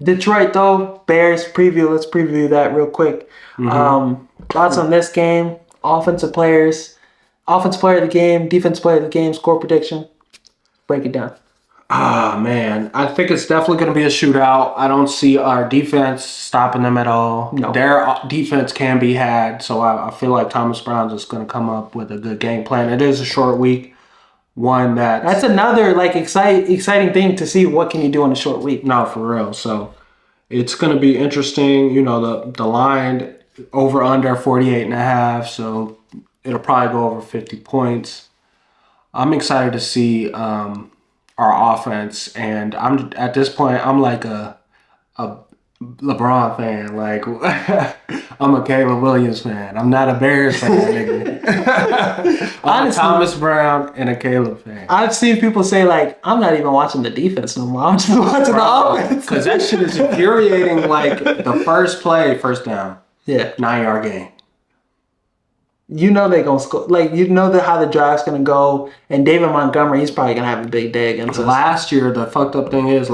Detroit, though, Bears preview. Let's preview that real quick. Thoughts on this game? Offensive player of the game, defensive player of the game, score prediction. Break it down. Ah, man. I think it's definitely going to be a shootout. I don't see our defense stopping them at all. No. Their defense can be had, so I feel like Thomas Brown's just going to come up with a good game plan. It is a short week. That's another exciting thing to see. What can you do in a short week? No, for real. So it's going to be interesting. You know, the line over under 48.5, so it'll probably go over 50 points. I'm excited to see our offense, and I'm at this point I'm like a LeBron fan. Like I'm a Caleb Williams fan. I'm not a Bears fan, nigga. I'm a Thomas Brown and a Caleb fan. I've seen people say like, I'm not even watching the defense no more. I'm just watching the offense. Because that shit is infuriating. Like the first play, first down. Yeah. 9-yard gain. You know they're going to score. Like, you know how the drive's going to go. And David Montgomery, he's probably going to have a big day against us. Last year, the fucked up thing is,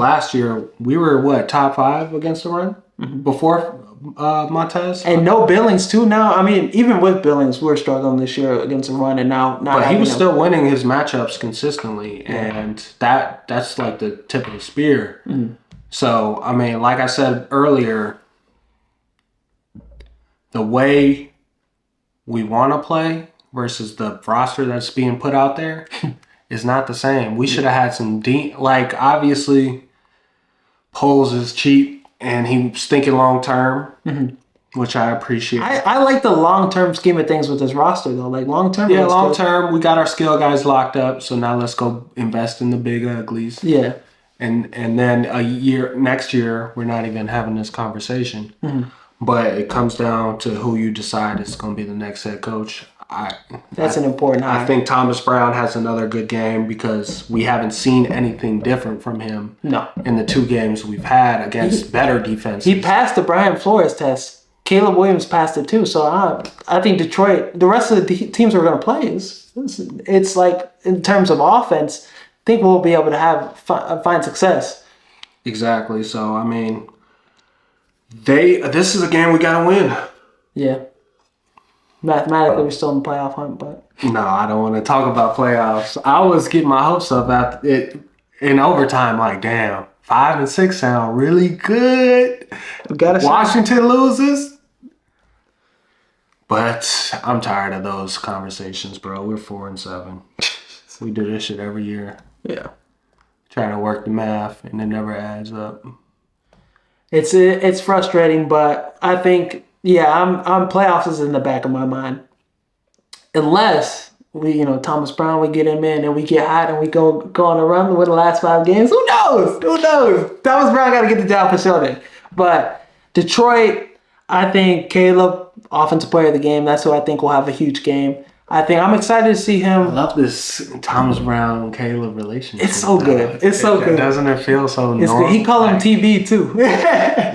we were, top 5 against the run before Montez? And no Billings, too, now. I mean, even with Billings, we're struggling this year against the run. And now but he was still winning his matchups consistently. Yeah. And that's like the tip of the spear. Mm-hmm. So, I mean, like I said earlier, the way we want to play versus the roster that's being put out there is not the same. We should have had some obviously Poles is cheap and he's thinking long term, which I appreciate. I like the long term scheme of things with this roster though. Like long term. Yeah, long term. We got our skill guys locked up, so now let's go invest in the big uglies. Yeah. And then next year we're not even having this conversation. Mm-hmm. But it comes down to who you decide is going to be the next head coach. That's an important hire. I think Thomas Brown has another good game because we haven't seen anything different from him in the 2 games we've had against better defenses. He passed the Brian Flores test. Caleb Williams passed it too. So I think Detroit, the rest of the teams we're going to play, it's like in terms of offense, I think we'll be able to find success. Exactly. So, I mean, this is a game we gotta win. Yeah. Mathematically, we're still in the playoff hunt, but no, I don't want to talk about playoffs. I was getting my hopes up after it in overtime. Like, damn, 5 and 6 sound really good. Washington loses, but I'm tired of those conversations, bro. We're 4 and 7. We do this shit every year. Yeah. Trying to work the math, and it never adds up. It's frustrating, but I think I'm playoffs is in the back of my mind. Unless Thomas Brown, we get him in and we get hot and we go on a run with the last 5 games. Who knows? Thomas Brown got to get the job for sure then. But Detroit, I think Caleb, offensive player of the game. That's who I think will have a huge game. I'm excited to see him. I love this Thomas Brown Caleb relationship. It's so good. Good. Doesn't it feel so normal? He called him TV too. Yeah.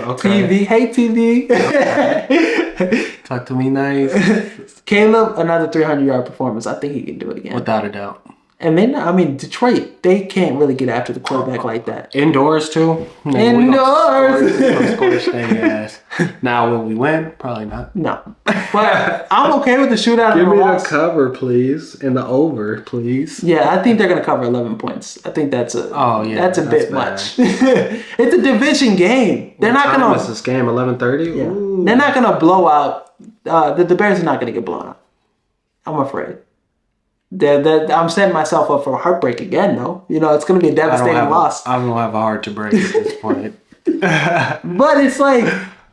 Okay. TV. Hey TV. Okay. Talk to me nice. Caleb, another 300-yard performance. I think he can do it again. Without a doubt. And then, Detroit, they can't really get after the quarterback like that. Indoors, too? Indoors! Now, will we win? Probably not. No. But I'm okay with the shootout. Give me the cover, please, and the over, please. Yeah, I think they're going to cover 11 points. I think that's a bit much. It's a division game. They're not going to... What's this game, 11:30? Yeah. They're not going to blow out... the Bears are not going to get blown out. I'm afraid. I'm setting myself up for a heartbreak again, though. It's going to be a devastating loss. I don't have a heart to break at this point. But it's like...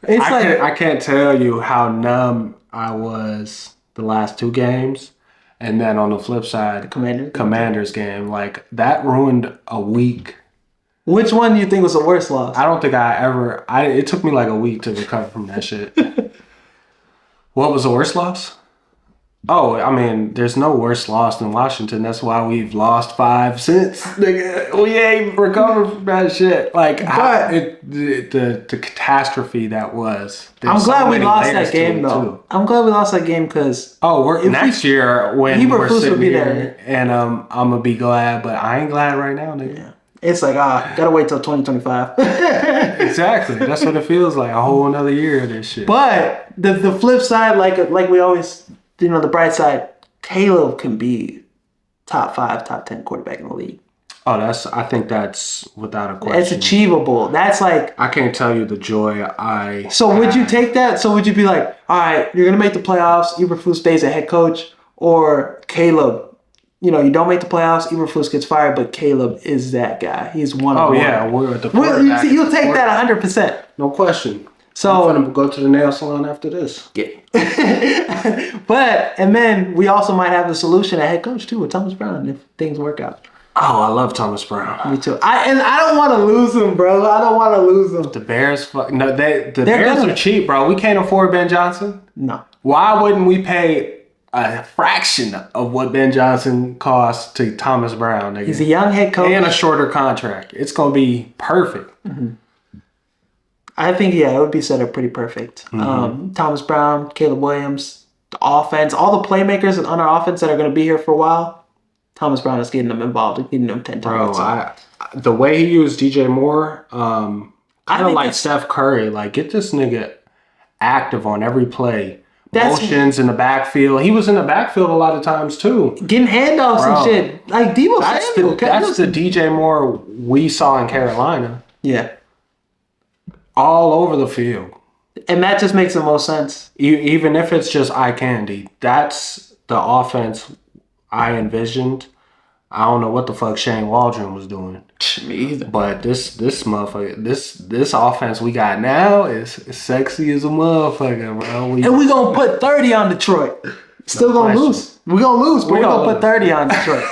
I can't tell you how numb I was the last 2 games. And then on the flip side, Commanders game. Like, that ruined a week. Which one do you think was the worst loss? I don't think it took me like a week to recover from that shit. What was the worst loss? Oh, I mean, there's no worse loss than Washington. That's why we've lost 5 since. Nigga, we ain't recovered from that shit. Like, the catastrophe that was. I'm glad we lost that game, though. I'm glad we lost that game because... next year when we're Eberflus sitting would be here there. and I'm going to be glad, but I ain't glad right now, nigga. Yeah. It's like, gotta wait till 2025. Exactly. That's what it feels like. A whole another year of this shit. But the flip side, like we always, the bright side, Caleb can be top 5, top 10 quarterback in the league. Oh, I think that's without a question. It's achievable. That's like, I can't tell you the joy So would you take that? So would you be like, all right, you're gonna make the playoffs, Eberflus stays a head coach, or Caleb, you don't make the playoffs, Eberflus gets fired, but Caleb is that guy. He's one of one. Oh yeah, we're at the quarterback. You'll take that 100%. No question. So I'm gonna go to the nail salon after this. Yeah. And then we also might have the solution at head coach too with Thomas Brown if things work out. Oh, I love Thomas Brown. Me too. I don't want to lose him, bro. I don't want to lose him. The Bears, the Bears are cheap, bro. We can't afford Ben Johnson. No. Why wouldn't we pay a fraction of what Ben Johnson costs to Thomas Brown? Nigga? He's a young head coach and a shorter contract. It's gonna be perfect. Mm-hmm. I think it would be set up pretty perfect. Mm-hmm. Thomas Brown, Caleb Williams, the offense, all the playmakers on our offense that are going to be here for a while. Thomas Brown is getting them involved and getting them 10 times. Bro, the way he used DJ Moore, kind of like Steph Curry. Like, get this nigga active on every play. Motions in the backfield. He was in the backfield a lot of times too. Getting handoffs and shit. Like Debo Samuel. That's the DJ Moore we saw in Carolina. Yeah. All over the field. And that just makes the most sense. Even if it's just eye candy. That's the offense I envisioned. I don't know what the fuck Shane Waldron was doing. Me either. But this motherfucker, this offense we got now is sexy as a motherfucker, bro. And we gonna put 30 on Detroit. Still gonna lose. We're gonna lose, but we're gonna put 30 on Detroit.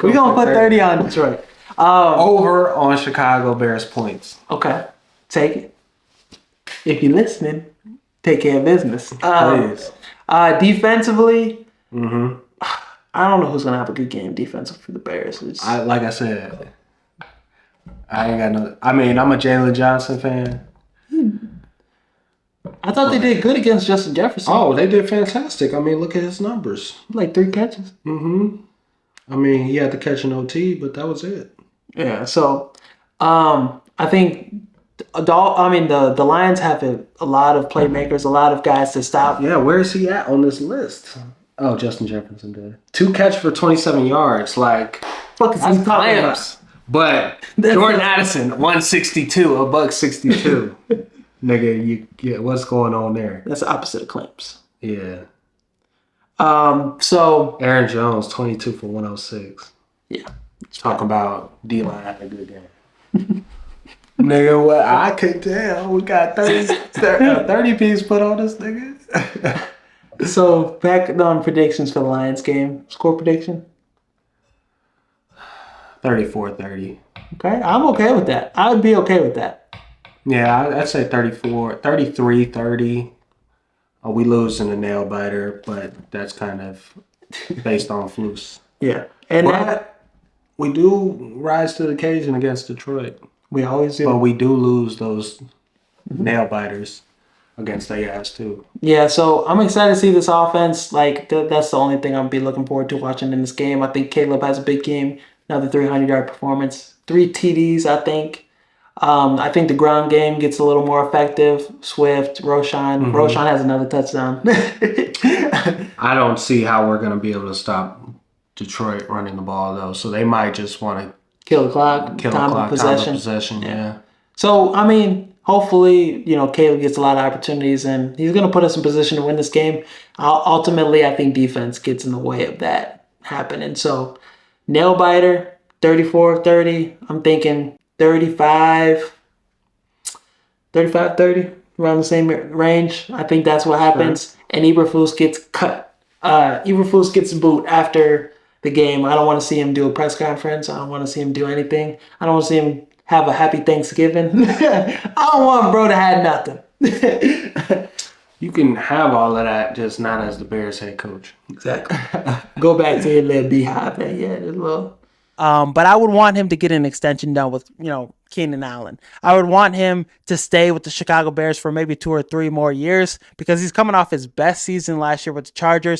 We're gonna put 30 on Detroit. Over on Chicago Bears points. Okay. Take it. If you're listening, take care of business. Please. Defensively, I don't know who's gonna have a good game defensive for the Bears. Like I said, I ain't got no. I mean, I'm a Jalen Johnson fan. I thought they did good against Justin Jefferson. Oh, they did fantastic. I mean, look at his numbers. Like 3 catches. I mean, he had to catch an OT, but that was it. Yeah. So, I think. The Lions have a lot of playmakers, a lot of guys to stop. Yeah, where is he at on this list? Oh, Justin Jefferson did 2 catches for 27 yards. Like, fuck is he talking about? But Jordan Addison, 162, a buck 62. Nigga, what's going on there? That's the opposite of clamps. Yeah. So Aaron Jones, 22 for 106. Yeah. Talking about D-line having a good game. Nigga, what I could tell, we got 30 piece put on this nigga. So back on predictions for the Lions game. Score prediction? 34-30. Okay, I'm okay with that. I would be okay with that. Yeah, I'd say 33-30. We lose in the nail biter, but that's kind of based on flus. Yeah. And we do rise to the occasion against Detroit. We always do. But we do lose those nail biters against their ass too. Yeah, so I'm excited to see this offense. Like, that's the only thing I'll be looking forward to watching in this game. I think Caleb has a big game. Another 300-yard performance. 3 TDs, I think. I think the ground game gets a little more effective. Swift, Roshan. Roshan has another touchdown. I don't see how we're going to be able to stop Detroit running the ball, though. So they might just want to kill the clock. Time of possession, yeah. So, I mean, hopefully, Caleb gets a lot of opportunities, and he's going to put us in position to win this game. Ultimately, I think defense gets in the way of that happening. So, nail biter, 34-30. I'm thinking 35-30, around the same range. I think that's what happens. Sure. And Eberflus gets cut. Eberflus gets a boot after the game. I don't want to see him do a press conference. I don't want to see him do anything. I don't want to see him have a happy Thanksgiving. I don't want bro to have nothing. You can have all of that, just not as the Bears head coach. Exactly. Go back to your little beehive. Yeah, just little. But I would want him to get an extension done with, Keenan Allen. I would want him to stay with the Chicago Bears for maybe 2 or 3 more years because he's coming off his best season last year with the Chargers.